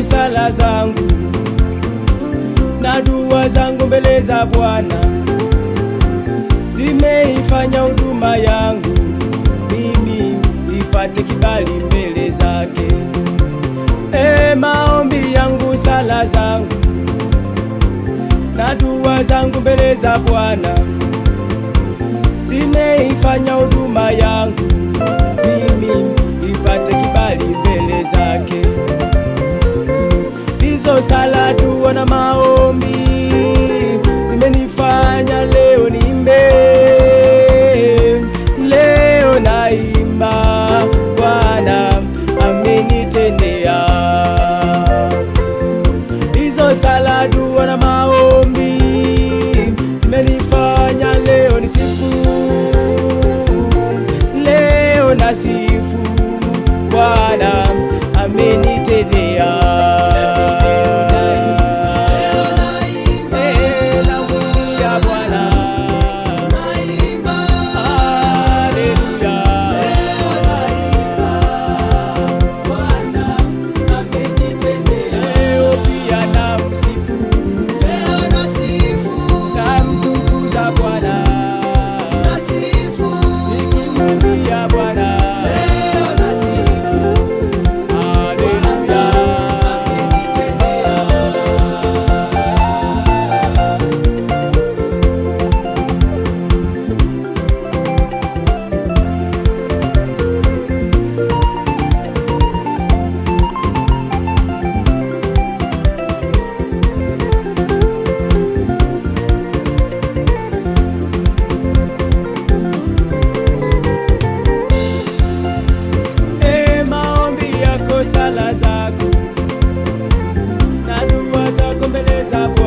sala zangu na dua zangu mbele za Bwana zimeifanya huduma yangu mimi ipate kibali mbele zake. Maombi yangu, sala zangu na dua zangu mbele za Bwana zimeifanya huduma yangu mimi ipate kibali mbele zake. Hizo sala, dua na maombi zimenifanya leo niimbe. Leo naimba, Bwana amenitendea. Hizo sala, dua na maombi zimenifanya leo nisifu. Leo nasifu, Bwana amenitendea. Sala zako na dua zako mbele za Bwana